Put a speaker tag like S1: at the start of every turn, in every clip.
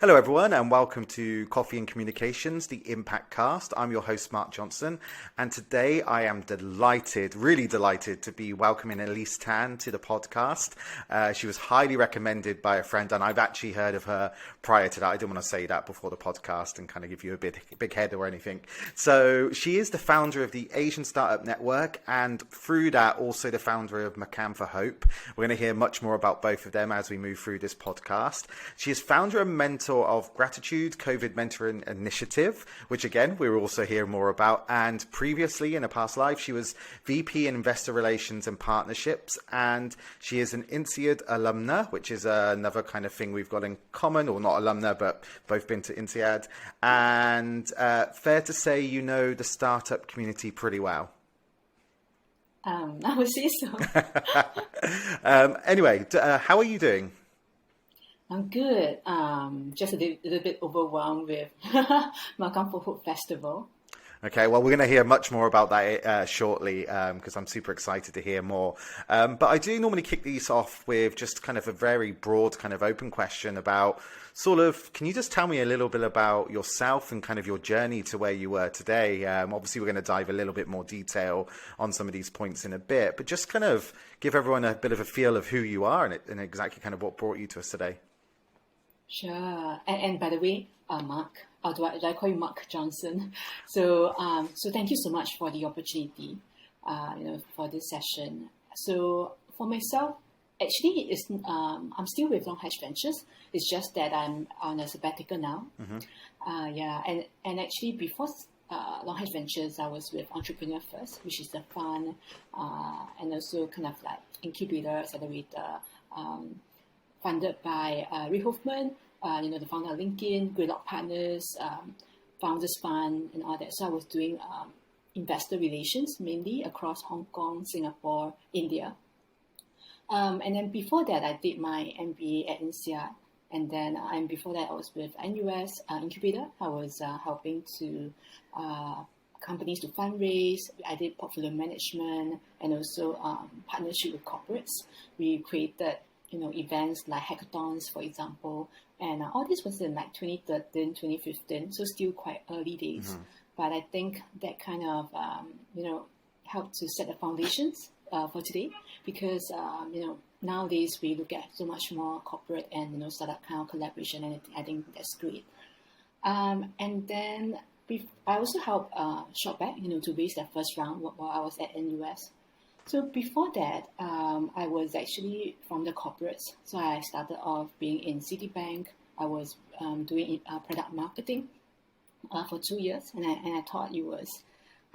S1: Hello, everyone, and welcome to Coffee and Communications, the Impact Cast. I'm your host, Mark Johnson, and today I am delighted, really delighted to be welcoming Elise Tan to the podcast. She was highly recommended by a friend, and I've actually heard of her prior to that. I didn't want to say that before the podcast and kind of give you a big head or anything. So she is the founder of the Asian Startup Network, and through that, also the founder of MakanforHope. We're going to hear much more about both of them as we move through this podcast. She is founder and mentor of Gratitude COVID Mentoring Initiative, which again, we will also hear more about. And previously in a past life, she was VP in Investor Relations and Partnerships. And she is an INSEAD alumna, which is another kind of thing we've got in common, or not alumna, but both been to INSEAD. And fair to say, you know the startup community pretty well.
S2: I would say so.
S1: Anyway, how are you doing?
S2: I'm good. Just a little bit overwhelmed with MakanforHope Festival.
S1: Okay, well, we're going to hear much more about that shortly because I'm super excited to hear more. But I do normally kick these off with just kind of a very broad kind of open question about sort of, can you just tell me a little bit about yourself and kind of your journey to where you were today? Obviously, we're going to dive a little bit more detail on some of these points in a bit, but just kind of give everyone a bit of a feel of who you are and exactly kind of what brought you to us today.
S2: Sure. And by the way, Mark, do I call you Mark Johnson? So thank you so much for the opportunity, for this session. So for myself, actually, I'm still with Long Hedge Ventures. It's just that I'm on a sabbatical now. Mm-hmm. And actually before Long Hedge Ventures, I was with Entrepreneur First, which is the fund and also kind of like incubator, accelerator, funded by Reid Hoffman, the founder of LinkedIn, Greylock Partners, Founders Fund, and all that. So I was doing investor relations mainly across Hong Kong, Singapore, India. And then before that, I did my MBA at INSEAD. And then before that, I was with NUS Incubator. I was helping to companies to fundraise. I did portfolio management and also partnership with corporates. We created events like hackathons, for example. And all this was in like 2013, 2015, so still quite early days. Mm-hmm. But I think that kind of, helped to set the foundations for today because, nowadays we look at so much more corporate and, startup kind of collaboration, and I think that's great. And then I also helped Shopback, to raise their first round while I was at NUS. So before that, I was actually from the corporates. So I started off being in Citibank. I was doing product marketing for 2 years, and I thought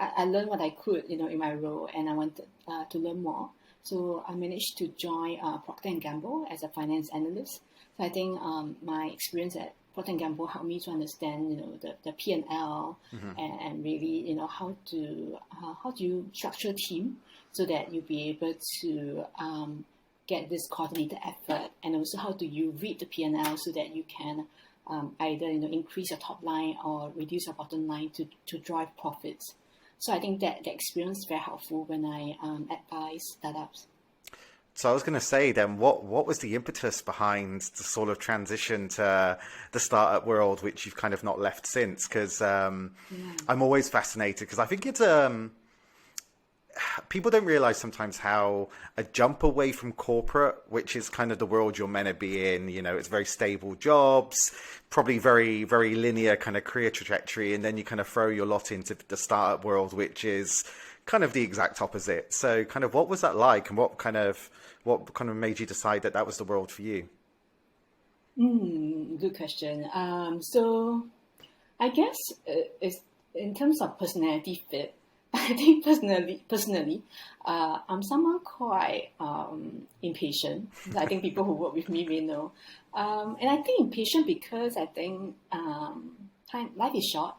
S2: I learned what I could, in my role, and I wanted to learn more. So I managed to join Procter & Gamble as a finance analyst. So I think my experience at Procter & Gamble helped me to understand, the P&L, mm-hmm. and really, how do you structure a team so that you'll be able to get this coordinated effort, and also how do you read the P&L so that you can either increase your top line or reduce your bottom line to drive profits. So I think that the experience is very helpful when I advise startups.
S1: So I was going to say then, what was the impetus behind the sort of transition to the startup world, which you've kind of not left since? Because I'm always fascinated because I think it's people don't realize sometimes how a jump away from corporate, which is kind of the world you're meant to be in, it's very stable jobs, probably very, very linear kind of career trajectory. And then you kind of throw your lot into the startup world, which is kind of the exact opposite. So kind of what was that like, and what kind of made you decide that was the world for you?
S2: Good question. So I guess it's in terms of personality fit, I think personally, I'm someone quite impatient. I think people who work with me may know. And I think impatient because I think life is short,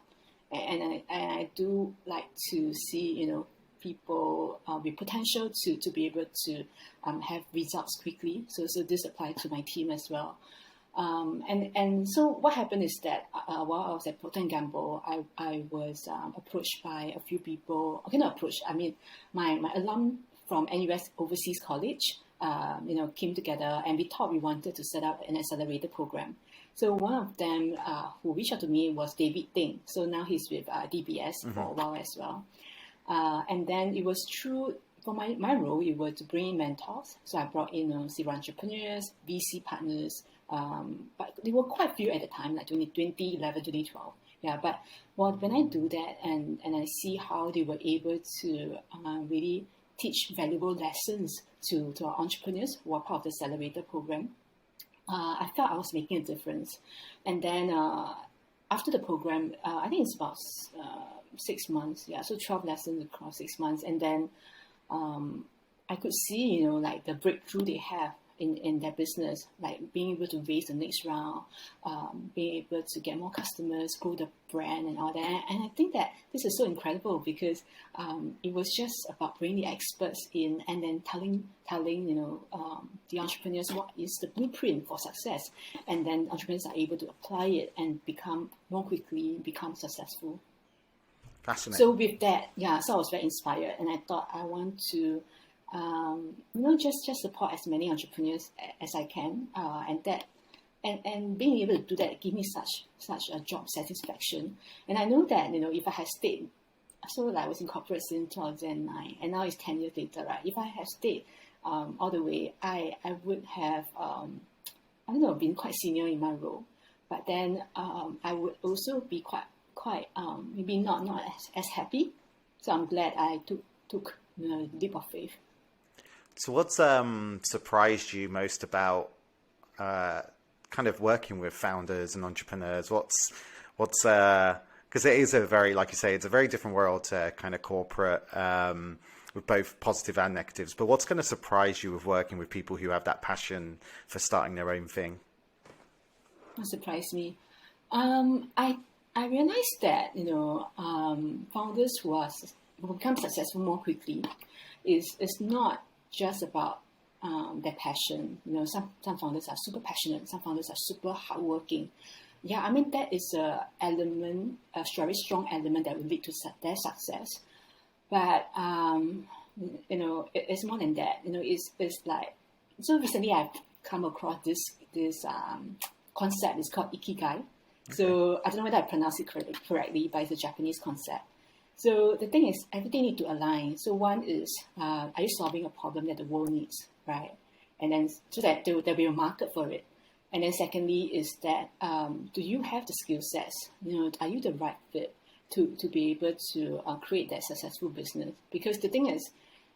S2: and I do like to see, people with potential to be able to have results quickly. So this applies to my team as well. And so what happened is that while I was at Procter & Gamble, I was approached by a few people. Okay, not approached. I mean, my alum from NUS Overseas College, came together, and we thought we wanted to set up an accelerator program. So one of them who reached out to me was David Ting. So now he's with DBS for a while as well. And then it was true for my role, it was to bring in mentors. So I brought in serial entrepreneurs, VC partners, but there were quite a few at the time, like 2011, 2012. Yeah, but when I do that and I see how they were able to really teach valuable lessons to our entrepreneurs who are part of the Accelerator program, I felt I was making a difference. And then after the program, I think it's about 6 months. Yeah, so 12 lessons across 6 months. And then I could see, like the breakthrough they have in their business, like being able to raise the next round, being able to get more customers, grow the brand and all that. And I think that this is so incredible because it was just about bringing the experts in and then telling the entrepreneurs what is the blueprint for success. And then entrepreneurs are able to apply it and become successful.
S1: Fascinating.
S2: So with that, so I was very inspired and I thought I want to just support as many entrepreneurs as I can, and being able to do that give me such a job satisfaction. And I know that if I had stayed, so I was in corporate since 2009, and now it's 10 years later, right? If I had stayed all the way, I would have been quite senior in my role, but then I would also be quite maybe not as happy. So I'm glad I took the leap of faith.
S1: So what's surprised you most about kind of working with founders and entrepreneurs? What's because it is a very, like you say, it's a very different world to kind of corporate, with both positive and negatives. But what's going to surprise you with working with people who have that passion for starting their own thing?
S2: What surprised me? I realized that founders who become successful more quickly is not just about their passion. Some founders are super passionate, some founders are super hardworking. Yeah, I mean that is a very strong element that will lead to their success. But it's more than that. It's like, so recently I've come across this concept. It's called Ikigai. Okay. So I don't know whether I pronounced it correctly, but it's a Japanese concept. So the thing is, everything needs to align. So one is, are you solving a problem that the world needs, right? And then so that there'll be a market for it. And then secondly is that, do you have the skill sets? Are you the right fit to be able to create that successful business? Because the thing is,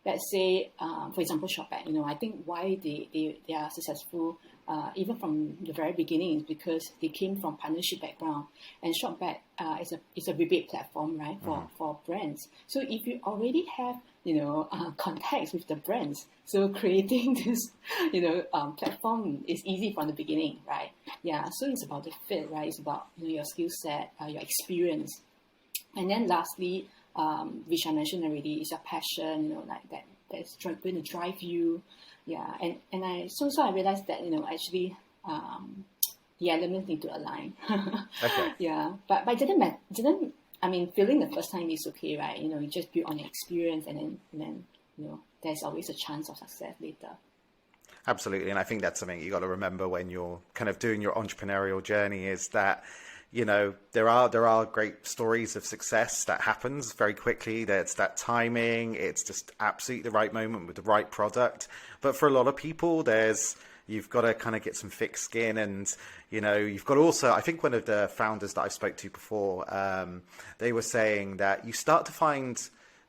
S2: let's say, for example, ShopBack, I think why they are successful even from the very beginning is because they came from partnership background, and ShopBack is a rebate platform, right, for brands. So if you already have contacts with the brands, so creating this platform is easy from the beginning, right? Yeah, so it's about the fit, right? It's about your skill set, your experience, and then lastly, which I mentioned already, is your passion, like that's going to drive you. Yeah, and I realized that actually the elements need to align.
S1: Okay.
S2: Yeah, but it didn't. I mean, failing the first time is okay, right? You just build on your experience, and then there's always a chance of success later.
S1: Absolutely, and I think that's something you got to remember when you're kind of doing your entrepreneurial journey is that. There are great stories of success that happens very quickly. That's that timing. It's just absolutely the right moment with the right product. But for a lot of people, you've got to kind of get some thick skin, and you've got also. I think one of the founders that I spoke to before, they were saying that you start to find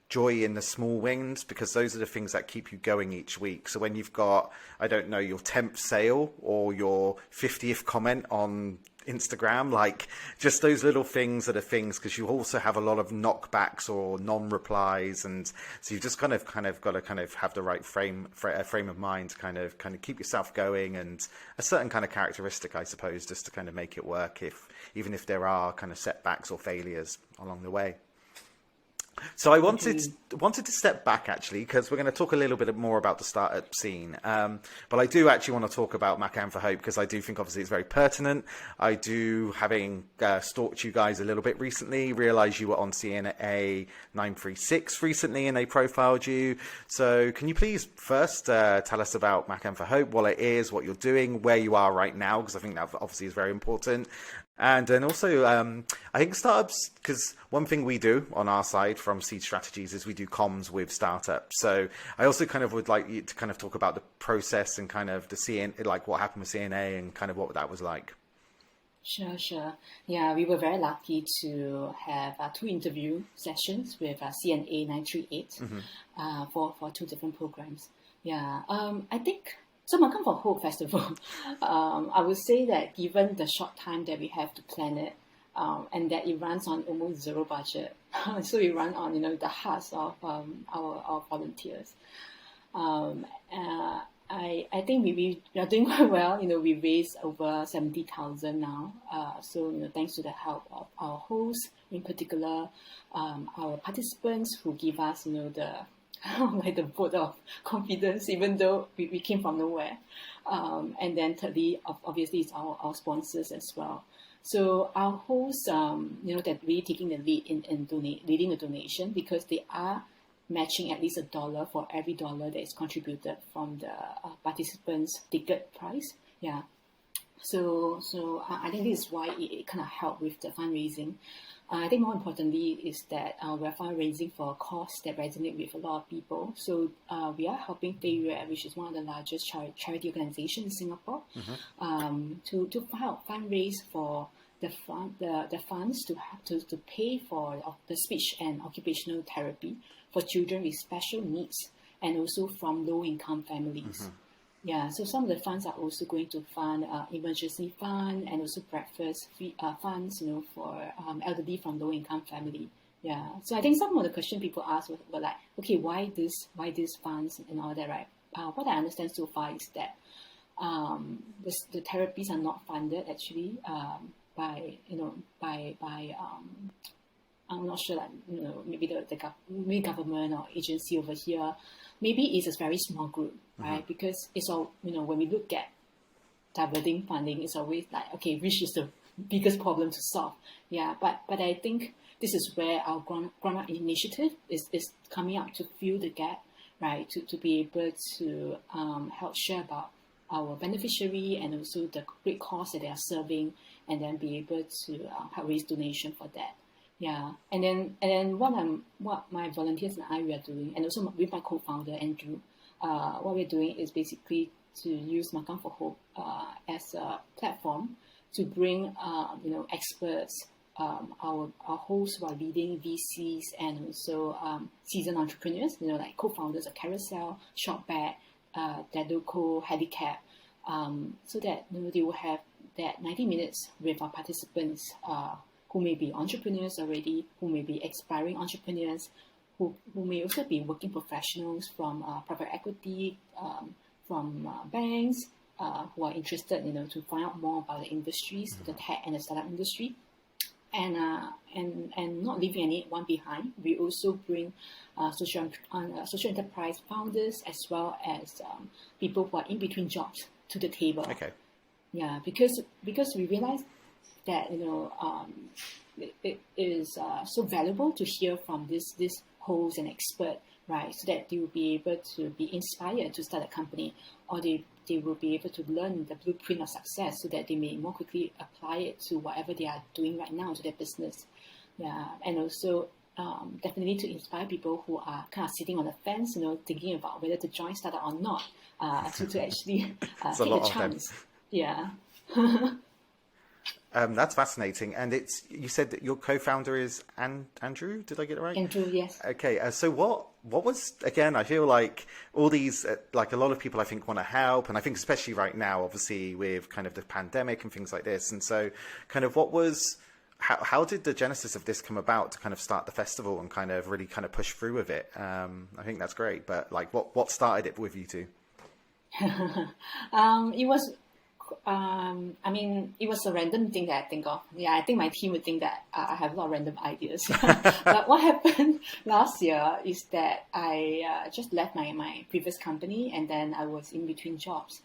S1: joy in the small wins because those are the things that keep you going each week. So when you've got, I don't know, your 10th sale or your 50th comment on Instagram, like just those little things are the things, because you also have a lot of knockbacks or non-replies, and so you've just kind of got to kind of have the right frame of mind to kind of keep yourself going, and a certain kind of characteristic, I suppose, just to kind of make it work, even if there are kind of setbacks or failures along the way. So I wanted to step back actually, because we're going to talk a little bit more about the startup scene. But I do actually want to talk about Makan for Hope, because I do think obviously it's very pertinent. I do, having stalked you guys a little bit recently, realize you were on CNA 936 recently and they profiled you. So can you please first tell us about Makan for Hope, what it is, what you're doing, where you are right now, because I think that obviously is very important. And then also, I think startups, because one thing we do on our side from Seed Strategies is we do comms with startups. So I also kind of would like you to kind of talk about the process and kind of the CN, like what happened with CNA and kind of what that was like.
S2: Sure. Yeah, we were very lucky to have 2 interview sessions with CNA 938 for 2 different programs. Yeah, I think. So Makan for Hope Festival, I would say that given the short time that we have to plan it, and that it runs on almost zero budget, so we run on the hearts of our volunteers. I think we are doing quite well. We raised over 70,000 now. So thanks to the help of our hosts, in particular, our participants who give us the like the vote of confidence, even though we came from nowhere. And then thirdly, obviously, it's our sponsors as well. So our hosts, that really taking the lead in leading the donation, because they are matching at least $1 for every dollar that is contributed from the participants' ticket price. Yeah. So I think this is why it kind of helped with the fundraising. I think more importantly is that we're fundraising for a cause that resonates with a lot of people. So we are helping Feiyue, which is one of the largest charity organizations in Singapore, to help fundraise for the funds to pay for the speech and occupational therapy for children with special needs, and also from low-income families. Yeah, so some of the funds are also going to fund emergency fund and also breakfast funds, for elderly from low-income family. Yeah, so I think some of the questions people asked were like, okay, why these funds and all that, right? What I understand so far is that the therapies are not funded actually by I'm not sure, maybe the government or agency over here. Maybe it's a very small group, right? Because it's all, when we look at diverting funding, it's always like, okay, which is the biggest problem to solve? Yeah, but I think this is where our ground-up initiative is coming up to fill the gap, right? To be able to help share about our beneficiary and also the great cause that they are serving, and then be able to help raise donation for that. Yeah, and then what my volunteers and we are doing, and also with my co-founder Andrew, what we're doing is basically to use Makan for Hope as a platform to bring experts, our hosts who are leading VCs and also seasoned entrepreneurs, like co-founders of Carousel, Shopback, Dadoco, Handicap, so that they will have that 90 minutes with our participants. Who may be entrepreneurs already, who may be aspiring entrepreneurs, who may also be working professionals from private equity, from banks, who are interested, to find out more about the industries, the tech and the startup industry, and not leaving anyone behind. We also bring social enterprise founders as well as people who are in between jobs to the table.
S1: Okay.
S2: Yeah, because we realize that it is so valuable to hear from this host and expert, right? So that they will be able to be inspired to start a company, or they will be able to learn the blueprint of success, so that they may more quickly apply it to whatever they are doing right now to their business. Yeah, and also definitely to inspire people who are kind of sitting on the fence, thinking about whether to join startup or not, to actually take a chance. Yeah.
S1: That's fascinating. And you said that your co-founder is Andrew, did I get it right?
S2: Andrew, yes.
S1: Okay. So what was, again, I feel like all these, like a lot of people I think want to help. And I think especially right now, obviously with kind of the pandemic and things like this. And so kind of how did the genesis of this come about to kind of start the festival and kind of really kind of push through with it? I think that's great. But like what started it with you two?
S2: It was I mean, it was a random thing that I think of. Yeah, I think my team would think that I have a lot of random ideas. But what happened last year is that I just left my previous company, and then I was in between jobs.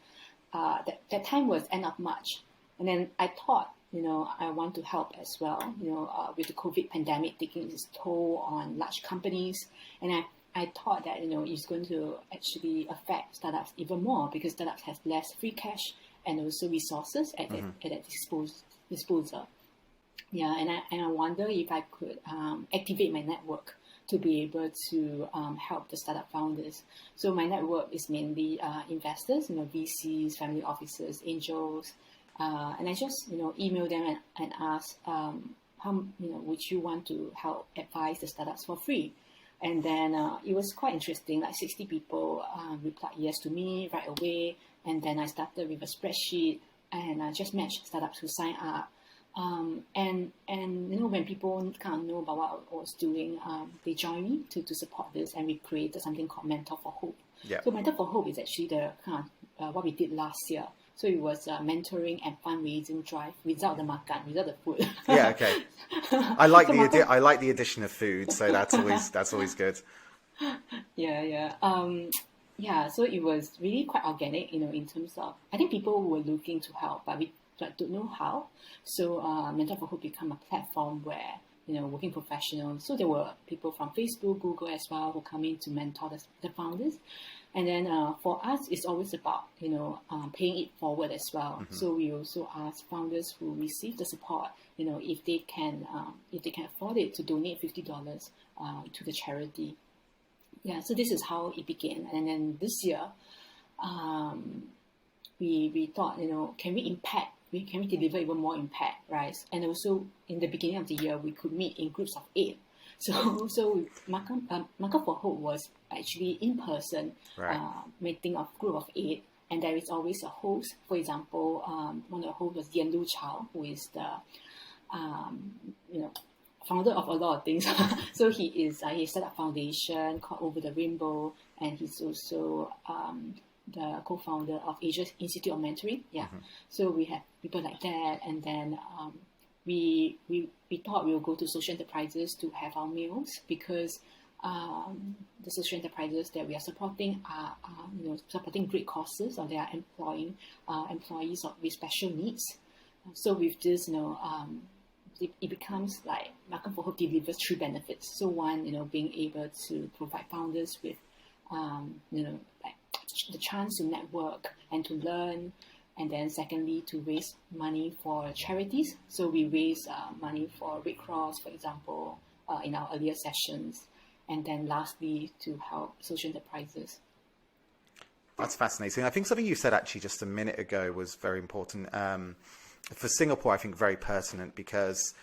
S2: That time was end of March. And then I thought, I want to help as well, with the COVID pandemic taking its toll on large companies. And I thought that, it's going to actually affect startups even more because startups have less free cash and also resources at their disposal. Yeah, and I wonder if I could activate my network to be able to help the startup founders. So my network is mainly investors, VCs, family offices, angels, and I just email them and ask how would you want to help advise the startups for free. And then it was quite interesting. Like 60 people replied yes to me right away. And then I started with a spreadsheet and I just matched startups who signed up. And when people kind of know about what I was doing, they joined me to support this, and we created something called Mentor for Hope.
S1: Yeah.
S2: So Mentor for Hope is actually the kind of what we did last year. So it was a mentoring and fundraising drive without the makan, without the food.
S1: Yeah, okay. I like I like the addition of food, so that's always good.
S2: Yeah. So it was really quite organic, in terms of, I think people were looking to help, but we don't know how. So Mentor for Hope became a platform where, working professionals. So there were people from Facebook, Google as well, who come in to mentor the founders. And then for us, it's always about, paying it forward as well. Mm-hmm. So we also ask founders who receive the support, if they can afford it, to donate $50 to the charity. Yeah, so this is how it began. And then this year, we thought, can we deliver even more impact, right? And also in the beginning of the year, we could meet in groups of 8. So Makan for Hope was actually in person,
S1: right.
S2: Meeting of group of 8, and there is always a host. For example, one of the hosts was Yan Lu Chao, who is the founder of a lot of things. So he set up a foundation called Over the Rainbow, and he's also the co-founder of Asia's Institute of Mentoring. Yeah, mm-hmm. So we have people like that, and then we thought we would go to social enterprises to have our meals, because the social enterprises that we are supporting are supporting great causes, or they are employing employees with special needs. So with this, it becomes like Makan for Hope delivers 3 benefits. So one, being able to provide founders with like the chance to network and to learn. And then secondly, to raise money for charities. So we raise money for Red Cross, for example, in our earlier sessions. And then lastly, to help social enterprises.
S1: That's fascinating. I think something you said actually just a minute ago was very important. For Singapore, I think very pertinent, because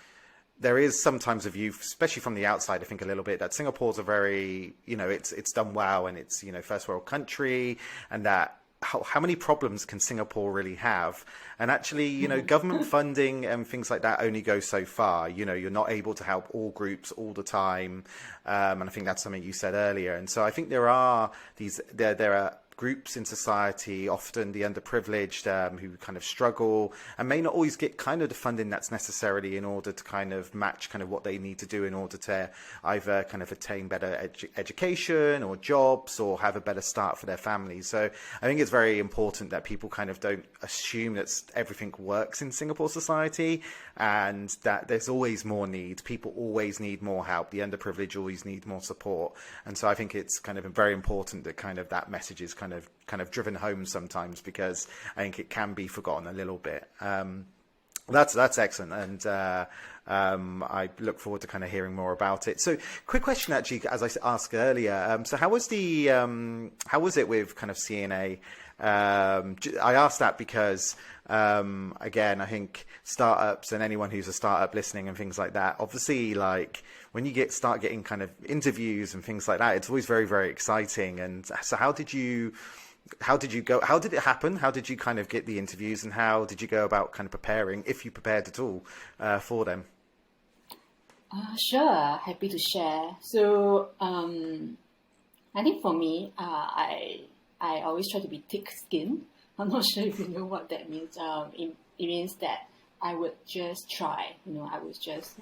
S1: there is sometimes a view, especially from the outside, I think a little bit, that Singapore's a very, it's done well, and it's, first world country, and that how many problems can Singapore really have? And actually, government funding and things like that only go so far. You're not able to help all groups all the time. And I think that's something you said earlier. And so I think there are groups in society, often the underprivileged, who kind of struggle and may not always get kind of the funding that's necessarily in order to kind of match kind of what they need to do in order to either kind of attain better education or jobs or have a better start for their families. So I think it's very important that people kind of don't assume that everything works in Singapore society, and that there's always more need. People always need more help. The underprivileged always need more support. And so I think it's kind of very important that kind of that message is kind of driven home sometimes, because I think it can be forgotten a little bit. That's excellent, and I look forward to kind of hearing more about it. So, quick question, actually, as I asked earlier. So, how was it with kind of CNA? I asked that because, again, I think startups and anyone who's a startup listening and things like that, obviously, like when you start getting kind of interviews and things like that, it's always very, very exciting. And so how did you go? How did it happen? How did you kind of get the interviews, and how did you go about kind of preparing, if you prepared at all, for them?
S2: Sure, happy to share. So I think for me, I always try to be thick-skinned. I'm not sure if you know what that means. It means that I would just try. I would just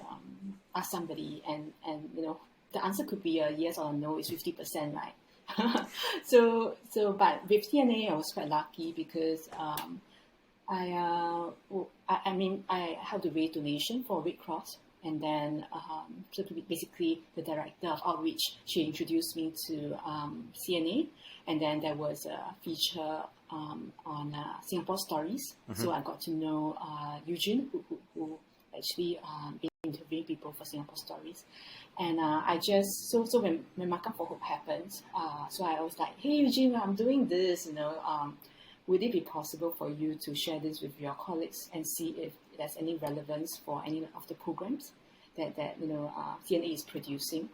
S2: ask somebody, and the answer could be a yes or a no. It's 50%, right? But with TNA, I was quite lucky because I helped to raise donation for Red Cross, and then so basically the director of outreach, she introduced me to CNA, and then there was a feature on Singapore Stories. Mm-hmm. So I got to know Eugene, who actually been interviewing people for Singapore Stories, and I just so when Makan4Hope happened, so I was like, hey Eugene, I'm doing this, would it be possible for you to share this with your colleagues and see if there's any relevance for any of the programs that CNA is producing?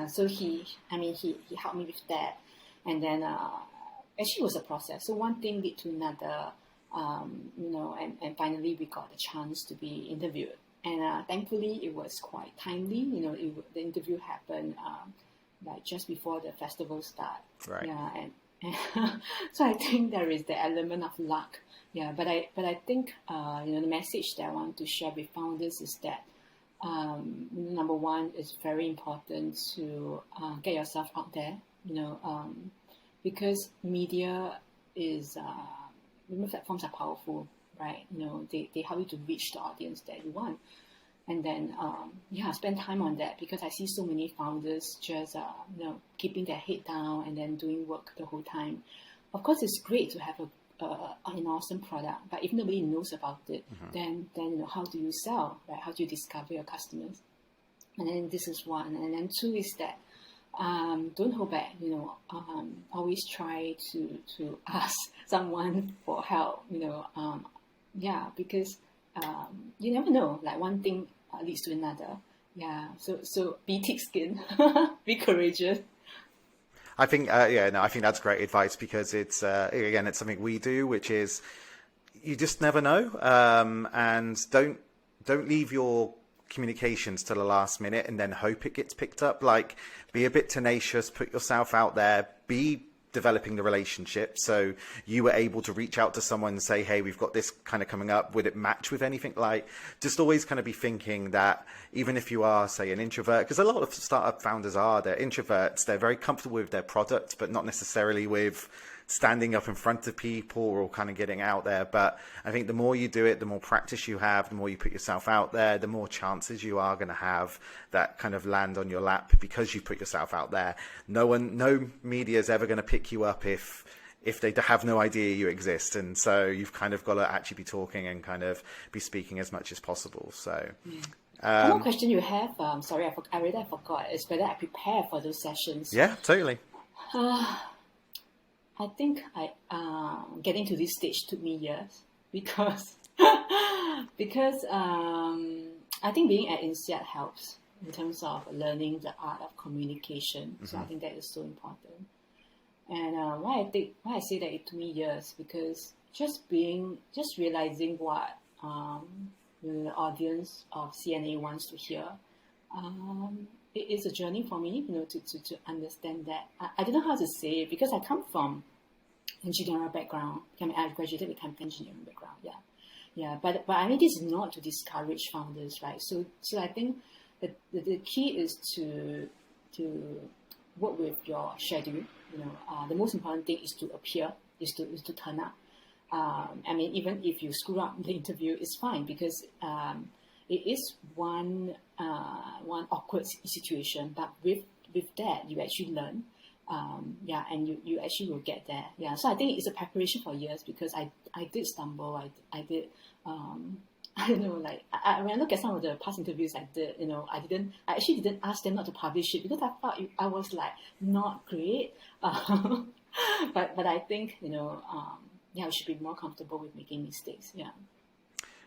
S2: So he helped me with that, and then actually it was a process. So one thing led to another, and finally we got the chance to be interviewed, and thankfully it was quite timely. The interview happened like just before the festival start.
S1: Right.
S2: Yeah, and so I think there is the element of luck. Yeah, but I think the message that I want to share with founders is that number one, it's very important to get yourself out there. Because media is platforms are powerful, right? They help you to reach the audience that you want. And then, spend time on that, because I see so many founders just, keeping their head down and then doing work the whole time. Of course, it's great to have an awesome product, but if nobody knows about it, mm-hmm. then how do you sell, right? How do you discover your customers? And then this is one. And then two is that don't hold back. Always try to ask someone for help. Because you never know. Like one thing leads to another. Yeah. So be thick-skinned, be courageous.
S1: I think I think that's great advice, because it's again, it's something we do, which is you just never know, and don't leave your communications to the last minute and then hope it gets picked up. Like, be a bit tenacious, put yourself out there, be developing the relationship. So you were able to reach out to someone and say, hey, we've got this kind of coming up, would it match with anything? Like, just always kind of be thinking that even if you are, say, an introvert, because a lot of startup founders they're introverts, they're very comfortable with their product, but not necessarily with standing up in front of people or kind of getting out there. But I think the more you do it, the more practice you have, the more you put yourself out there, the more chances you are going to have that kind of land on your lap, because you put yourself out there. No media is ever going to pick you up if they have no idea you exist. And so you've kind of got to actually be talking and kind of be speaking as much as possible. So
S2: one more question you have, sorry, I really forgot, is whether I prepare for those sessions.
S1: Yeah, totally.
S2: I think getting to this stage took me years, because I think being at INSEAD helps in terms of learning the art of communication. Mm-hmm. So I think that is so important. And why I say that it took me years, because just realizing what the audience of CNA wants to hear. It is a journey for me, to understand that. I don't know how to say it, because I come from engineering background. I graduated with chemical engineering background. Yeah. But I mean, this is not to discourage founders, right? So I think that the key is to work with your schedule. The most important thing is to appear, is to turn up. I mean, even if you screw up the interview, it's fine, because it is one awkward situation, but with that you actually learn, and you actually will get there. Yeah, so I think it's a preparation for years, because I did stumble. I did. I don't know. Like when I look at some of the past interviews I did, I actually didn't ask them not to publish it, because I thought I was like not great. But I think we should be more comfortable with making mistakes. Yeah.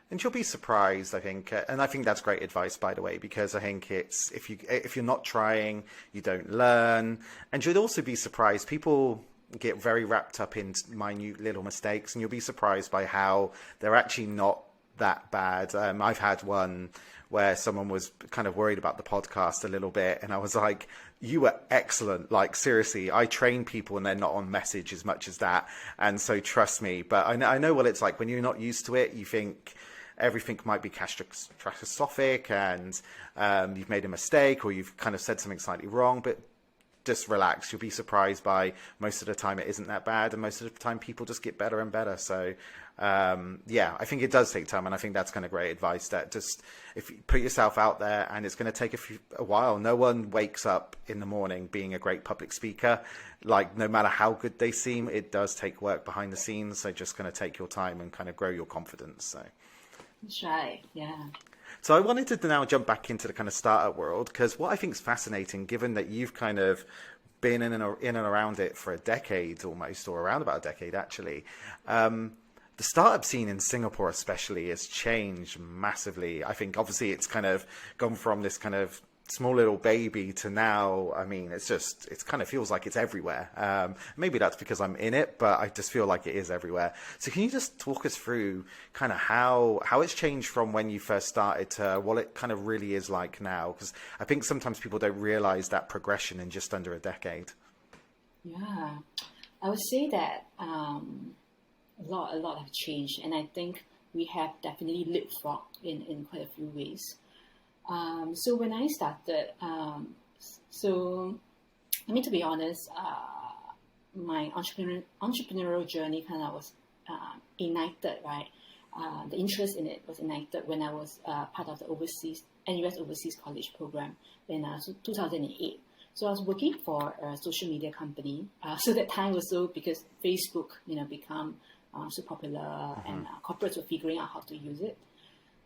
S1: And you'll be surprised, I think, and I think that's great advice, by the way, because I think it's if you're not trying, you don't learn, and you'll also be surprised. People get very wrapped up in minute little mistakes, and you'll be surprised by how they're actually not that bad. I've had one where someone was kind of worried about the podcast a little bit, and I was like, You were excellent. Like, seriously, I train people and they're not on message as much as that. And so trust me, but I know what it's like when you're not used to it. You think everything might be catastrophic and you've made a mistake or you've kind of said something slightly wrong, but just relax. You'll be surprised by most of the time it isn't that bad. And most of the time people just get better and better. So yeah, I think it does take time. And I think that's kind of great advice, that just if you put yourself out there, and it's going to take a while. No one wakes up in the morning being a great public speaker. Like, no matter how good they seem, it does take work behind the scenes. So just going to take your time and kind of grow your confidence. So
S2: That's right. Yeah.
S1: So I wanted to now jump back into the kind of startup world, because what I think is fascinating, given that you've kind of been in and around it for a decade almost, or around about a decade actually, the startup scene in Singapore especially has changed massively. I think obviously it's kind of gone from this kind of small little baby to now, I mean, it's kind of feels like it's everywhere. Maybe that's because I'm in it, but I just feel like it is everywhere. So can you just talk us through kind of how it's changed from when you first started to what it kind of really is like now? Because I think sometimes people don't realize that progression in just under a decade.
S2: Yeah. I would say that a lot have changed, and I think we have definitely leapfrogged in quite a few ways. So when I started, to be honest, my entrepreneurial journey kind of was ignited, right? The interest in it was ignited when I was part of the NUS Overseas College program in 2008. So I was working for a social media company. So that time also, because Facebook, become so popular, and corporates were figuring out how to use it.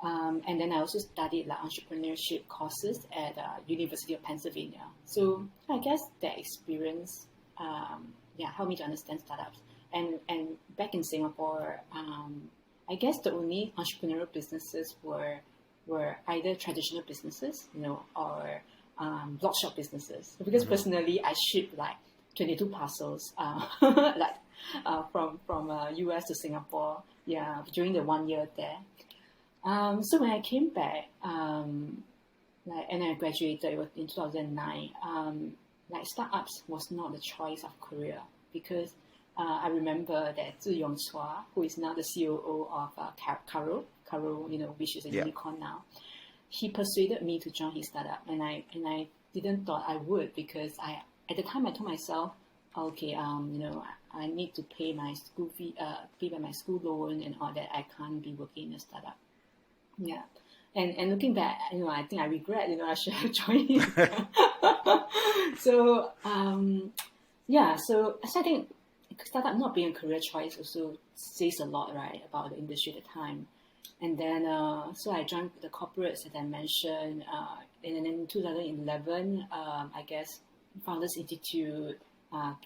S2: And then I also studied like entrepreneurship courses at University of Pennsylvania. So I guess that experience, helped me to understand startups. And back in Singapore, I guess the only entrepreneurial businesses were either traditional businesses, or blogshop businesses. Because personally, I shipped like 22 parcels, from US to Singapore, during the 1 year there. So when I came back, and I graduated, it was in 2009, startups was not the choice of career, because I remember that Zhi Yong Chua, who is now the COO of Caro, which is a unicorn now, he persuaded me to join his startup, and I didn't thought I would, because at the time I told myself, okay, I need to pay my school fee, pay by my school loan and all that. I can't be working in a startup. Yeah. And looking back, I think I regret, I should have joined him. So I think startup not being a career choice also says a lot, right, about the industry at the time. And then, so I joined the corporates, as I mentioned, and then in 2011, I guess Founders Institute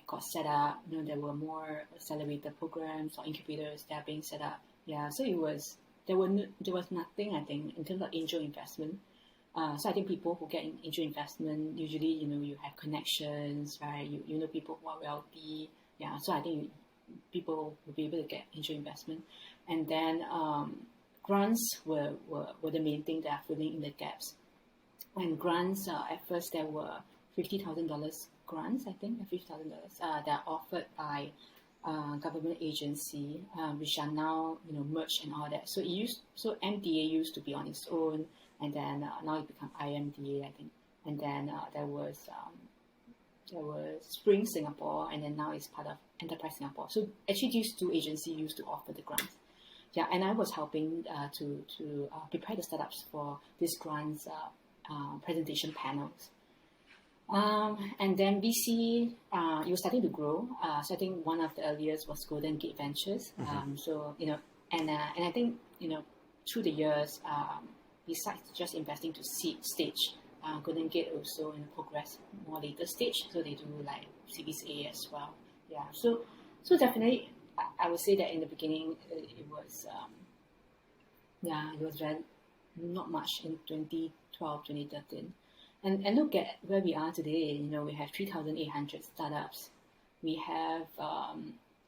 S2: got set up. There were more accelerator programs or incubators that are being set up. Yeah, so there was nothing, I think, in terms of angel investment. So I think people who get angel investment, usually, you have connections, right? You know people who are wealthy. Yeah, so I think people will be able to get angel investment. And then grants were the main thing that are filling in the gaps. And grants, at first there were $50,000 grants, I think, $50,000 that are offered by government agency, which are now merged and all that. So MDA used to be on its own, and then now it become IMDA, I think. And then there was Spring Singapore, and then now it's part of Enterprise Singapore. So actually, these two agencies used to offer the grants. Yeah, and I was helping to prepare the startups for these grants presentation panels. And then VC, it was starting to grow. So I think one of the earliest was Golden Gate Ventures. So, and I think, through the years, besides just investing to seed stage, Golden Gate also progress more later stage. So they do like Series A as well. Yeah. So definitely, I would say that in the beginning, it was very, not much in 2012, 2013. And look at where we are today. We have 3,800 startups. We have, I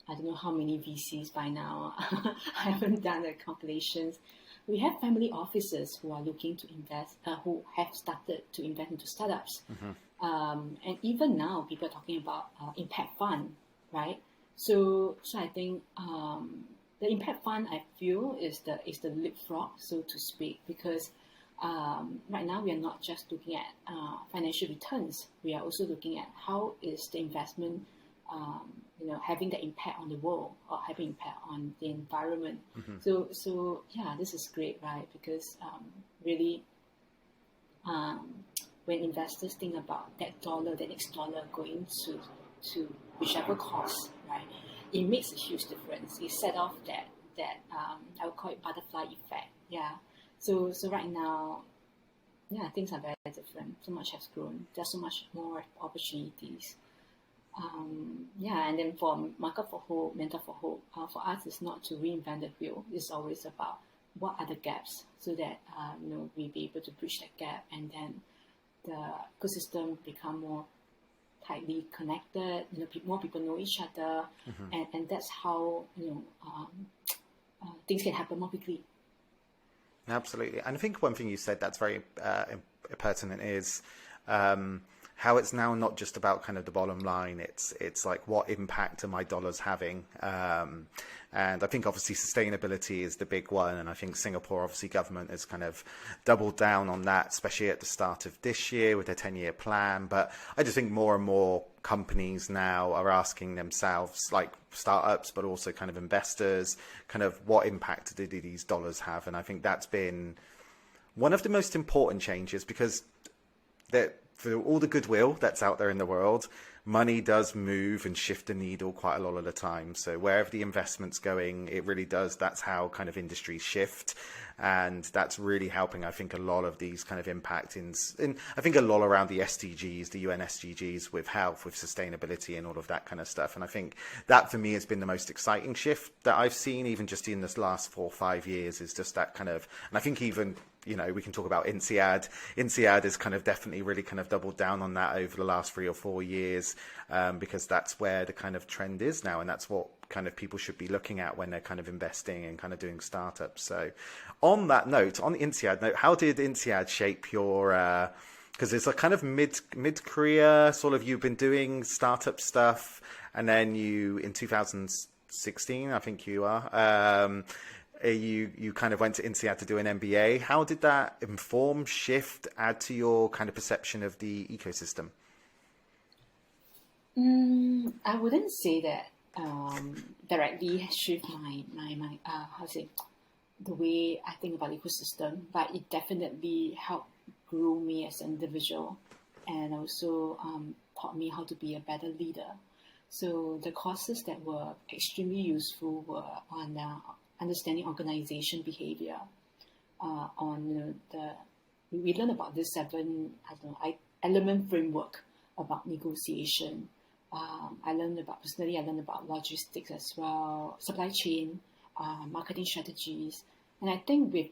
S2: don't know how many VCs by now. I haven't done the calculations. We have family offices who are looking to invest, who have started to invest into startups. And even now, people are talking about impact fund, right? So I think the impact fund, I feel, is the leapfrog, so to speak, because right now we are not just looking at financial returns. We are also looking at how is the investment, having the impact on the world or having impact on the environment. So yeah, this is great, right? Because really, when investors think about that dollar, the next dollar going to whichever cause, right, it makes a huge difference. It set off that I would call it butterfly effect. Yeah. So right now, yeah, things are very different. So much has grown. There's so much more opportunities. And then for Market for Hope, Mentor for Hope, for us, it's not to reinvent the wheel. It's always about what are the gaps so that we be able to bridge that gap, and then the ecosystem become more tightly connected. More people know each other, and that's how things can happen more quickly.
S1: Absolutely. And I think one thing you said that's very pertinent is how it's now not just about kind of the bottom line. It's like, what impact are my dollars having? And I think obviously sustainability is the big one. And I think Singapore, obviously government has kind of doubled down on that, especially at the start of this year with their 10-year plan. But I just think more and more companies now are asking themselves, like startups, but also kind of investors, kind of what impact do these dollars have? And I think that's been one of the most important changes, because for all the goodwill that's out there in the world, money does move and shift the needle quite a lot of the time. So wherever the investment's going, it really does. That's how kind of industries shift. And that's really helping, I think, a lot of these kind of impact in I think a lot around the SDGs, the UN SDGs, with health, with sustainability and all of that kind of stuff. And I think that for me has been the most exciting shift that I've seen, even just in this last 4 or 5 years, is just that kind of, and I think even, we can talk about INSEAD. INSEAD has kind of definitely really kind of doubled down on that over the last 3 or 4 years, because that's where the kind of trend is now. And that's what kind of people should be looking at when they're kind of investing and kind of doing startups. So on that note, on the INSEAD note, how did INSEAD shape your, because it's a kind of mid-career sort of, you've been doing startup stuff, and then in 2016, I think you are, you kind of went to INSEAD to do an MBA. How did that inform, shift, add to your kind of perception of the ecosystem?
S2: I wouldn't say that directly shift my the way I think about ecosystem, but it definitely helped grow me as an individual, and also taught me how to be a better leader. So the courses that were extremely useful were on understanding organization behavior, we learned about this 7 element framework about negotiation. I learned about logistics as well, supply chain, marketing strategies, and I think with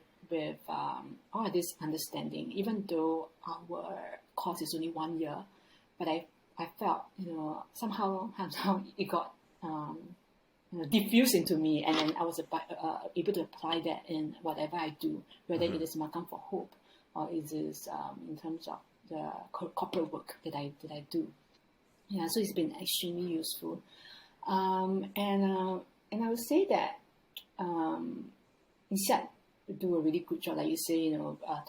S2: all of this understanding, even though our course is only 1 year, but I felt somehow it got diffused into me, and then I was able to apply that in whatever I do, whether it is Makan for Hope or it is in terms of the corporate work that I do. Yeah, so it's been extremely useful, and I would say that INSEAD do a really good job, like you say,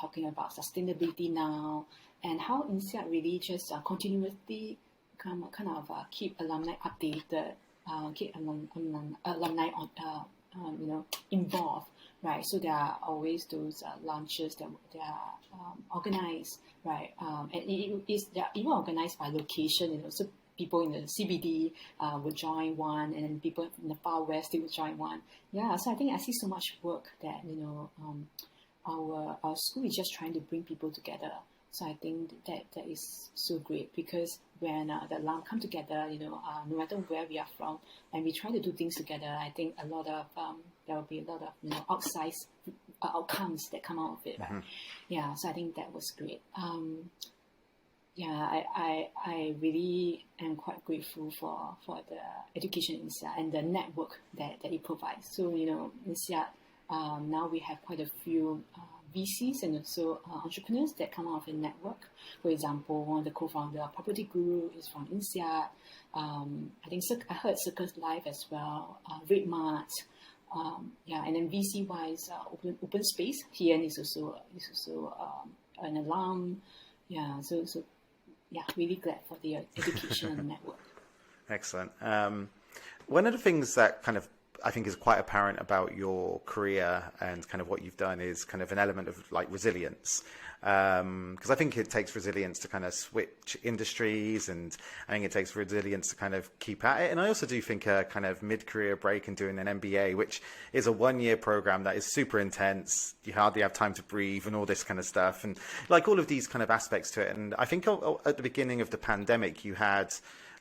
S2: talking about sustainability now, and how INSEAD really just continuously kind of keep alumni updated, keep alumni involved, right? So there are always those launches that are organized, right? And they are even organized by location, so people in the CBD would join one, and then people in the far west, they would join one. Yeah, so I think I see so much work that our school is just trying to bring people together. So I think that is so great, because when the alum come together, no matter where we are from, and we try to do things together, I think a lot of there will be a lot of outsized outcomes that come out of it. Right? Yeah, so I think that was great. I really am quite grateful for the education in INSEAD and the network that it provides. So INSEAD, now we have quite a few VCs and also entrepreneurs that come out of a network. For example, one of the co-founder of Property Guru is from INSEAD. I think I heard Circus Life as well, Red Mart. And then VC wise, open Space here is also an alum. So really glad for the education and network.
S1: Excellent. One of the things that kind of I think is quite apparent about your career and kind of what you've done is kind of an element of like resilience. Because I think it takes resilience to kind of switch industries, and I think it takes resilience to kind of keep at it. And I also do think a kind of mid-career break and doing an MBA, which is a 1-year program that is super intense. You hardly have time to breathe and all this kind of stuff. And like all of these kind of aspects to it. And I think at the beginning of the pandemic, you had,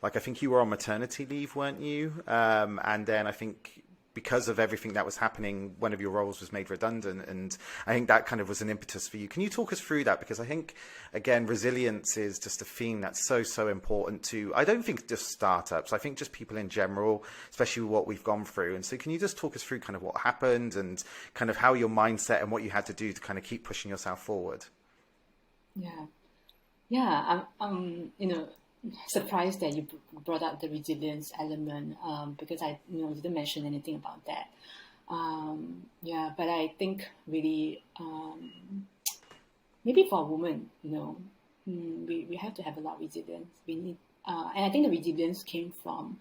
S1: like, I think you were on maternity leave, weren't you? And then I think because of everything that was happening, one of your roles was made redundant. And I think that kind of was an impetus for you. Can you talk us through that? Because I think, again, resilience is just a theme that's so important to, I don't think just startups, I think just people in general, especially what we've gone through. And so can you just talk us through kind of what happened and kind of how your mindset and what you had to do to kind of keep pushing yourself forward?
S2: I'm surprised that you brought up the resilience element, because I didn't mention anything about that. But I think really maybe for a woman, we have to have a lot of resilience. We need, and I think the resilience came from.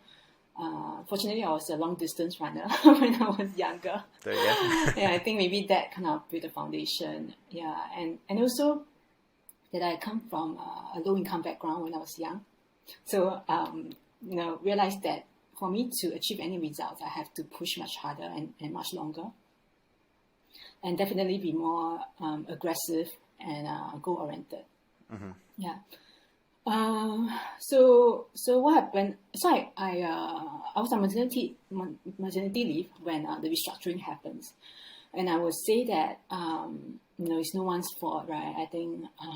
S2: Fortunately, I was a long distance runner when I was younger.
S1: There you go.
S2: I think maybe that kind of built a foundation. And also that I come from a low income background when I was young. So, realized that for me to achieve any results, I have to push much harder and much longer. And definitely be more aggressive and goal-oriented. Mm-hmm. So what happened? So I was on maternity leave when the restructuring happens. And I would say that, it's no one's fault, right? I think there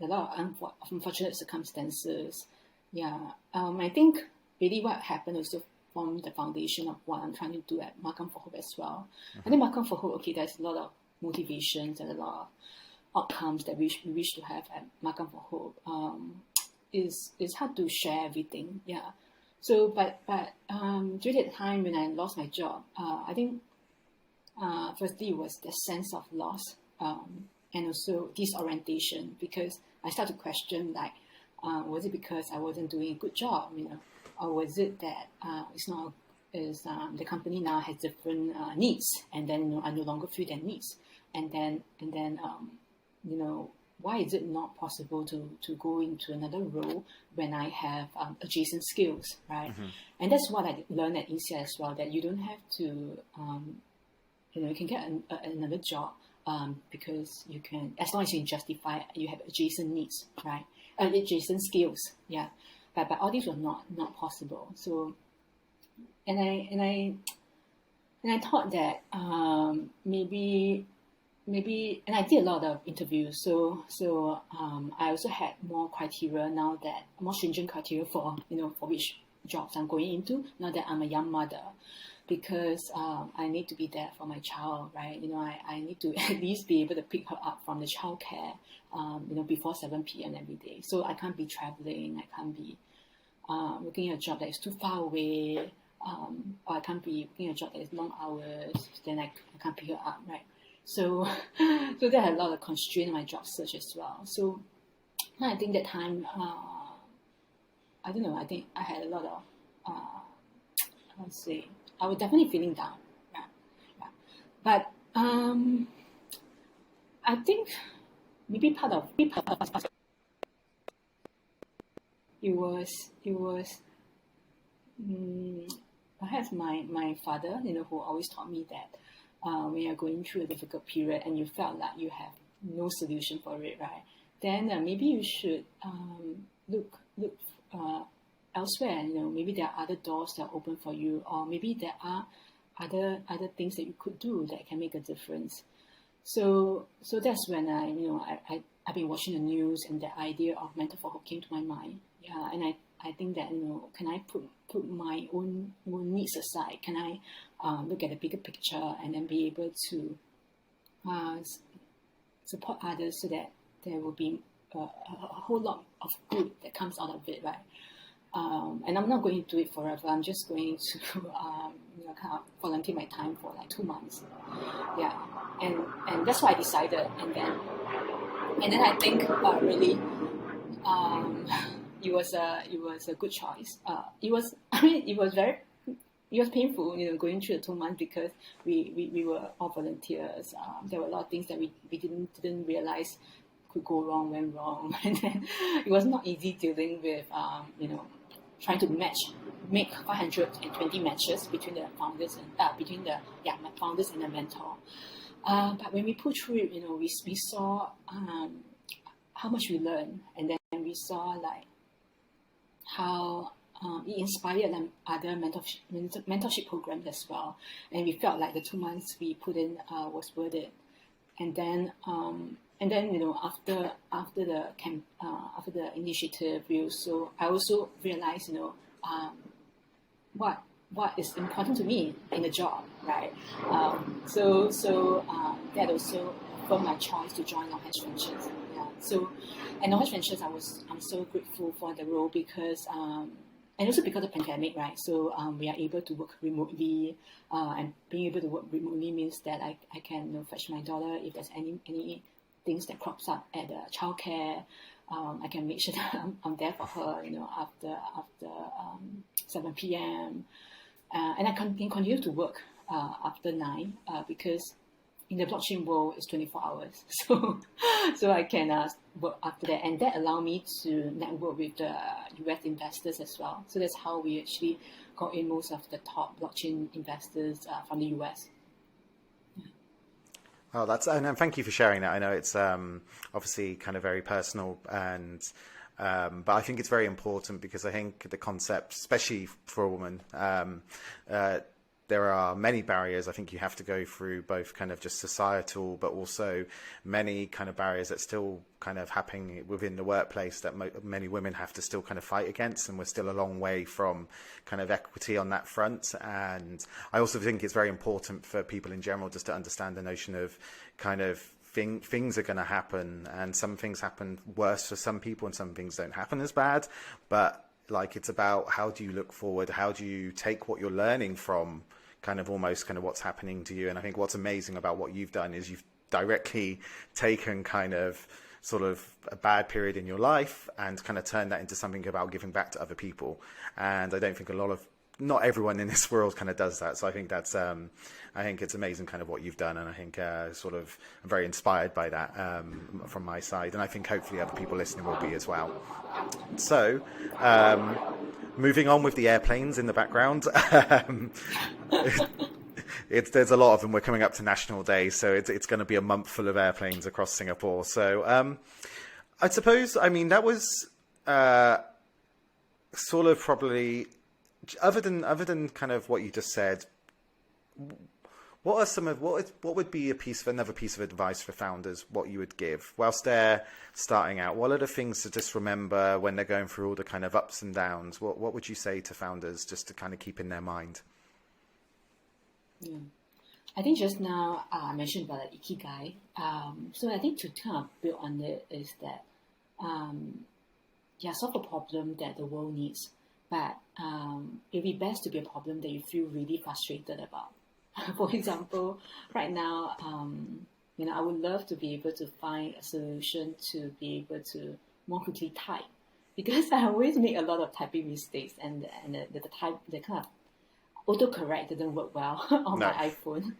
S2: are a lot of unfortunate circumstances. I think really what happened also formed the foundation of what I'm trying to do at Makan4Hope as well. Mm-hmm. I think Makan4Hope, there's a lot of motivations and a lot of outcomes that we wish to have at Makan4Hope. Is hard to share everything. So, but during that time when I lost my job, I think firstly it was the sense of loss, and also disorientation, because I started to question, like, was it because I wasn't doing a good job, or was it that the company now has different needs, and then I no longer feel their needs, and then why is it not possible to go into another role when I have adjacent skills, right? Mm-hmm. And that's what I learned at INSEAD as well, that you don't have to, you can get another job because you can, as long as you can justify you have adjacent needs, right? Adjacent skills, But all these were not possible. So, and I thought that maybe, and I did a lot of interviews. So I also had more criteria now, that more stringent criteria for which jobs I'm going into now that I'm a young mother, because I need to be there for my child, right? I need to at least be able to pick her up from the childcare, before 7 p.m. every day. So I can't be traveling. I can't be working a job that is too far away, or I can't be working a job that is long hours. Then I can't pick her up, right? So there had a lot of constraint in my job search as well. So I think that time, I don't know, I think I had a lot of, I was definitely feeling down. But I think maybe part of it was perhaps my father, who always taught me that when you're going through a difficult period and you felt like you have no solution for it, right? Then maybe you should look elsewhere. Maybe there are other doors that are open for you, or maybe there are other things that you could do that can make a difference. So that's when I've been watching the news, and the idea of Mentor4Hope came to my mind. And I think that can I put my own needs aside? Can I look at the bigger picture and then be able to support others so that there will be a whole lot of good that comes out of it, right? And I'm not going to do it forever. I'm just going to kind of volunteer my time for like 2 months. Yeah, and that's what I decided. And then I think really it was a good choice. It was painful, going through the 2 months because we were all volunteers. There were a lot of things that we didn't realize could go wrong, went wrong, and then it was not easy dealing with trying to make 520 matches between the founders and founders and the mentor. But when we put through it, we saw how much we learned, and then saw like how it inspired other mentorship programs as well, and we felt like the 2 months we put in was worth it. And then after the initiative, I also realized what is important to me in the job, right? So that also formed my choice to join Knowledge Ventures. Yeah. So, and Knowledge Ventures, I'm so grateful for the role because and also because of the pandemic, right? So we are able to work remotely, and being able to work remotely means that I can fetch my daughter if there's any things that crops up at the childcare. I can make sure that I'm there for her, after 7 p.m. And I can continue to work after 9 because in the blockchain world it's 24 hours. So I can work after that, and that allowed me to network with the US investors as well. So that's how we actually got in most of the top blockchain investors from the US.
S1: Oh, and thank you for sharing that. I know it's obviously kind of very personal, and but I think it's very important because I think the concept, especially for a woman, there are many barriers I think you have to go through, both kind of just societal, but also many kind of barriers that still kind of happening within the workplace that many women have to still kind of fight against, and we're still a long way from kind of equity on that front. And I also think it's very important for people in general just to understand the notion of kind of things are going to happen, and some things happen worse for some people and some things don't happen as bad, but like it's about how do you look forward, how do you take what you're learning from kind of almost kind of what's happening to you. And I think what's amazing about what you've done is you've directly taken kind of sort of a bad period in your life and kind of turned that into something about giving back to other people. And I don't think not everyone in this world kind of does that. So I think that's, I think it's amazing kind of what you've done. And I think sort of I'm very inspired by that from my side. And I think hopefully other people listening will be as well. So moving on with the airplanes in the background, there's a lot of them. We're coming up to National Day, so it's going to be a month full of airplanes across Singapore. So I suppose, I mean, that was sort of probably, other than kind of what you just said, what would be another piece of advice for founders, what you would give whilst they're starting out? What are the things to just remember when they're going through all the kind of ups and downs? What would you say to founders just to kind of keep in their mind?
S2: Yeah. I think just now I mentioned about the Ikigai. So I think to kind of build on it is that solve a problem that the world needs, but it'd be best to be a problem that you feel really frustrated about. For example, right now, I would love to be able to find a solution to be able to more quickly type, because I always make a lot of typing mistakes, and the kind of autocorrect didn't work well on my iPhone.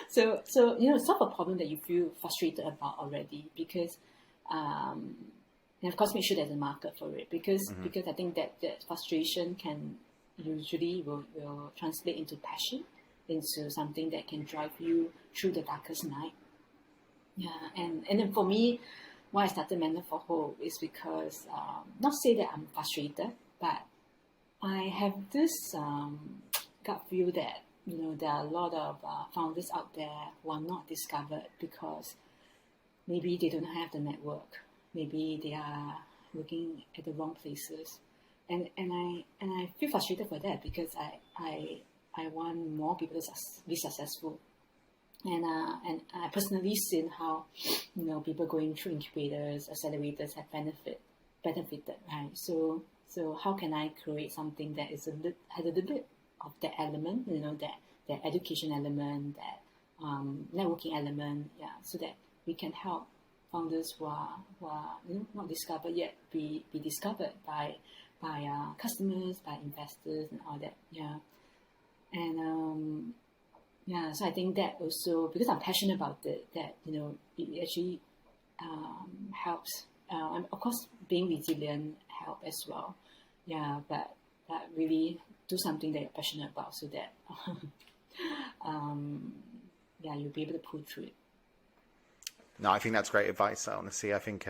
S2: So solve a problem that you feel frustrated about already, because and of course make sure there's a market for it, because I think that frustration can usually will translate into passion, into something that can drive you through the darkest night. Yeah, and then for me, why I started MakanforHope is because, not say that I'm frustrated, but I have this gut feel that, there are a lot of founders out there who are not discovered because maybe they don't have the network, maybe they are looking at the wrong places, and I feel frustrated for that, because I want more people to be successful. And I personally seen how, people going through incubators, accelerators have benefited, right? So how can I create something that has a little bit of that element, that education element, that networking element, so that we can help founders who are not discovered yet be discovered by customers, by investors, and all that, and so I think that also, because I'm passionate about it, that it actually helps. And of course, being resilient help as well. But really do something that you're passionate about, so that you'll be able to pull through it.
S1: No, I think that's great advice. Honestly, I think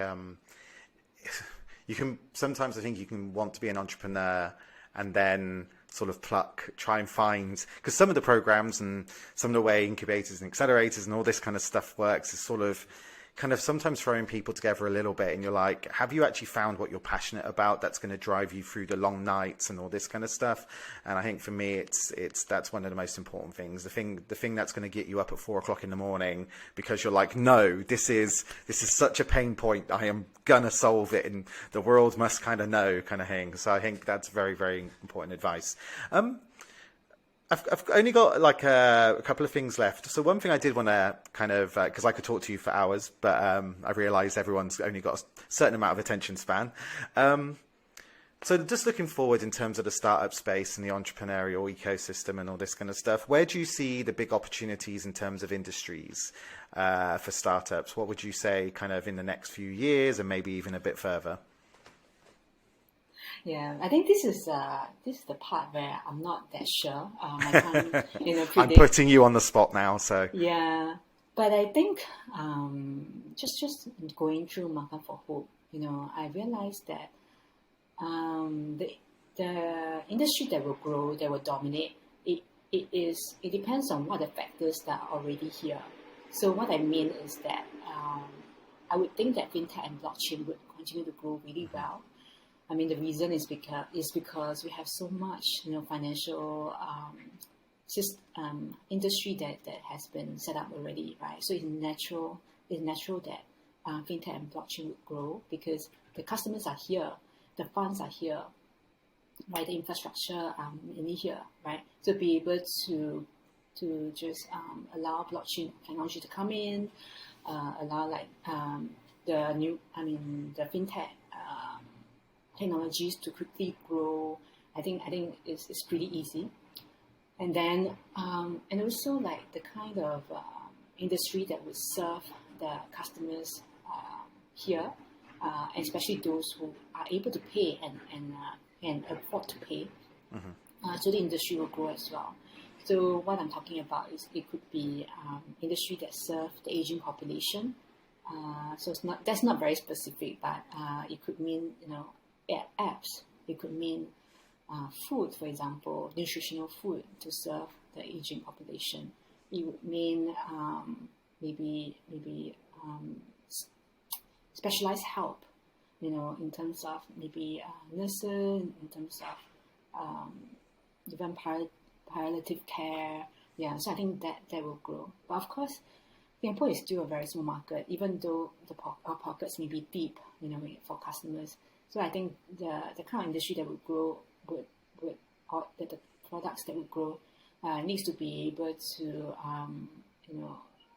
S1: you can sometimes. I think you can want to be an entrepreneur and then sort of try and find, because some of the programs and some of the way incubators and accelerators and all this kind of stuff works is sort of kind of sometimes throwing people together a little bit, and you're like, have you actually found what you're passionate about that's going to drive you through the long nights and all this kind of stuff? And I think for me, it's that's one of the most important things. The thing that's going to get you up at 4 o'clock in the morning because you're like, no, this is such a pain point, I am gonna solve it, and the world must kind of know, kind of thing. So I think that's very, very important advice. I've only got like a couple of things left. So one thing I did want to kind of, because I could talk to you for hours, but I realize everyone's only got a certain amount of attention span. So just looking forward in terms of the startup space and the entrepreneurial ecosystem and all this kind of stuff, where do you see the big opportunities in terms of industries for startups? What would you say kind of in the next few years and maybe even a bit further?
S2: Yeah, I think this is the part where I'm not that sure. I can't, predict.
S1: I'm putting you on the spot now, so
S2: Yeah, but I think just going through Makan4Hope, I realized that the industry that will grow, that will dominate, it depends on what the factors that are already here. So what I mean is that I would think that fintech and blockchain would continue to grow really well. I mean, the reason is because we have so much, financial industry that has been set up already, right? So it's natural that fintech and blockchain would grow because the customers are here, the funds are here, right? The infrastructure in here, right? So be able to just allow blockchain technology to come in, allow the fintech technologies to quickly grow. I think it's pretty easy. And then and also like the kind of industry that would serve the customers here, especially those who are able to pay and afford to pay. So the industry will grow as well. So what I'm talking about is it could be industry that serve the aging population. So that's not very specific, but it could mean apps. It could mean food, for example, nutritional food to serve the aging population. It would mean maybe specialized help, in terms of maybe nurses, in terms of even palliative care. Yeah, so I think that will grow. But of course, Singapore is still a very small market, even though our pockets may be deep, for customers. So I think the kind of industry that would grow or the products that would grow needs to be able to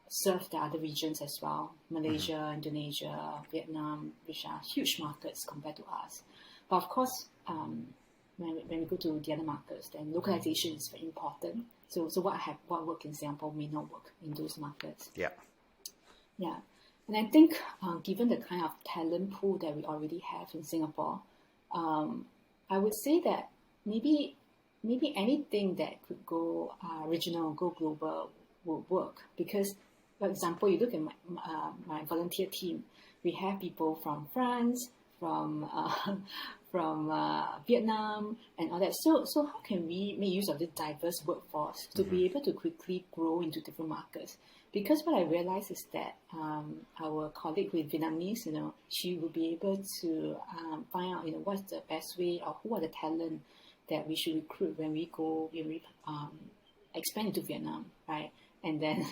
S2: serve the other regions as well. Malaysia, Indonesia, Vietnam, which are huge markets compared to us. But of course, when we go to the other markets, then localization is very important. So what works in Singapore may not work in those markets.
S1: Yeah.
S2: And I think given the kind of talent pool that we already have in Singapore, I would say that maybe anything that could go regional, go global will work. Because, for example, you look at my volunteer team, we have people from France, from Vietnam, and all that. So how can we make use of this diverse workforce to be able to quickly grow into different markets? Because what I realized is that our colleague with Vietnamese, she will be able to find out, what's the best way or who are the talent that we should recruit when we expand into Vietnam, right? and then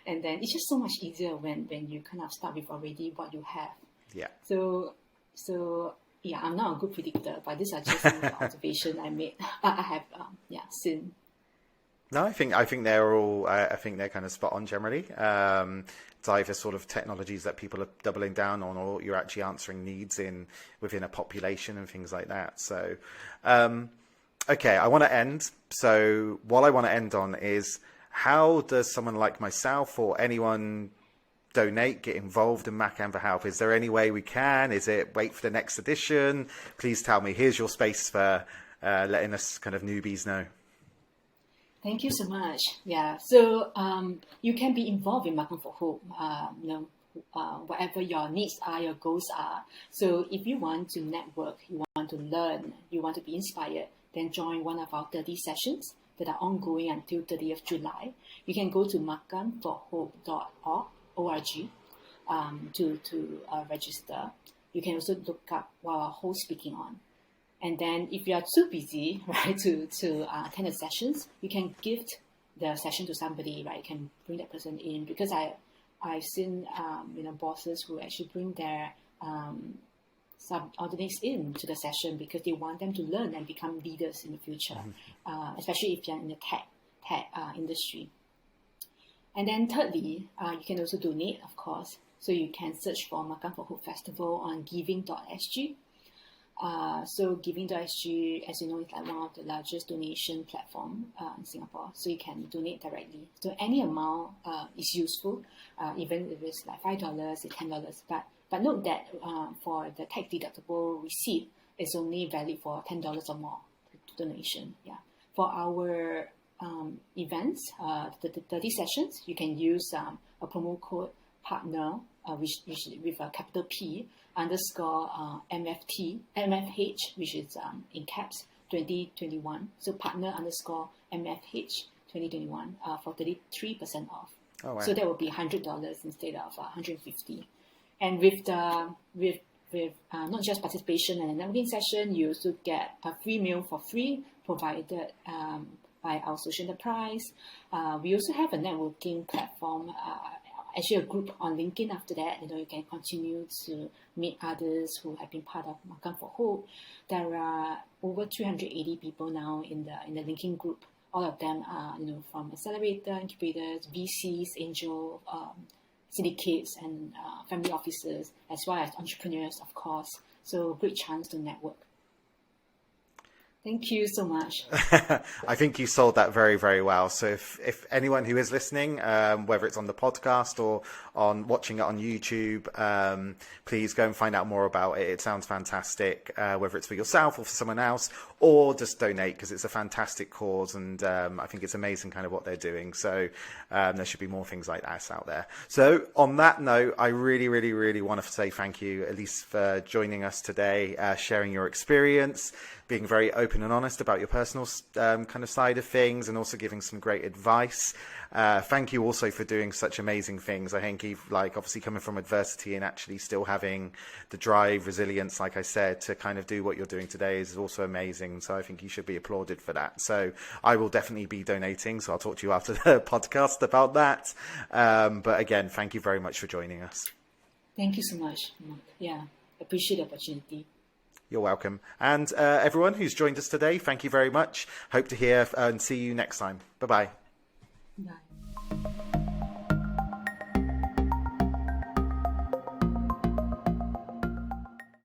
S2: it's just so much easier when you kind of start with already what you have.
S1: Yeah.
S2: So yeah, I'm not a good predictor, but these are just some of the observations I made. I have seen.
S1: No, I think they're all. I think they're kind of spot on generally. It's either sort of technologies that people are doubling down on, or you're actually answering needs within a population and things like that. So, okay, I want to end. So, what I want to end on is, how does someone like myself or anyone donate, get involved in Makan4Hope? Is there any way we can? Is it wait for the next edition? Please tell me. Here's your space for letting us kind of newbies know.
S2: Thank you so much. Yeah, so you can be involved in Makan4Hope, whatever your needs are, your goals are. So if you want to network, you want to learn, you want to be inspired, then join one of our 30 sessions that are ongoing until 30th July. You can go to makanforhope.org to register. You can also look up what our host speaking on. And then if you are too busy, right, to attend the sessions, you can gift the session to somebody, right? You can bring that person in, because I've seen bosses who actually bring their subordinates in to the session because they want them to learn and become leaders in the future, especially if you're in the tech industry. And then thirdly, you can also donate, of course. So you can search for Makan4Hope Festival on giving.sg. So giving.sg, as you know, is like one of the largest donation platform in Singapore. So you can donate directly. So any amount is useful, even if it's like $5, $10. But note that for the tax deductible receipt, it's only valid for $10 or more donation. Yeah. For our events, the 30 sessions, you can use a promo code partner, which with a capital P _MFH, which is in caps 2021. So partner _MFH 2021 for 33% off.
S1: Oh, wow.
S2: So that will be $100 instead of $150. And with not just participation in a networking session, you also get a free meal for free provided by our social enterprise. We also have a networking platform, actually a group on LinkedIn. After that, you can continue to meet others who have been part of Makan4Hope. There are over 380 people now in the LinkedIn group. All of them are from accelerator, incubators, VCs, angel, syndicates, and family offices, as well as entrepreneurs, of course. So great chance to network. Thank you so much.
S1: I think you sold that very, very well. So if anyone who is listening, whether it's on the podcast or on watching it on YouTube, please go and find out more about it. It sounds fantastic, whether it's for yourself or for someone else, or just donate, because it's a fantastic cause. And I think it's amazing kind of what they're doing. So there should be more things like that out there. So on that note, I really, really, really want to say thank you, Elise, for joining us today, sharing your experience, being very open and honest about your personal kind of side of things, and also giving some great advice. Thank you also for doing such amazing things. I think you've, obviously coming from adversity and actually still having the drive, resilience, like I said, to kind of do what you're doing today is also amazing. So I think you should be applauded for that. So I will definitely be donating. So I'll talk to you after the podcast about that. But again, thank you very much for joining us.
S2: Thank you so much, Mark. Yeah, appreciate the opportunity.
S1: You're welcome. And everyone who's joined us today, thank you very much. Hope to hear and see you next time. Bye-bye.
S2: Bye.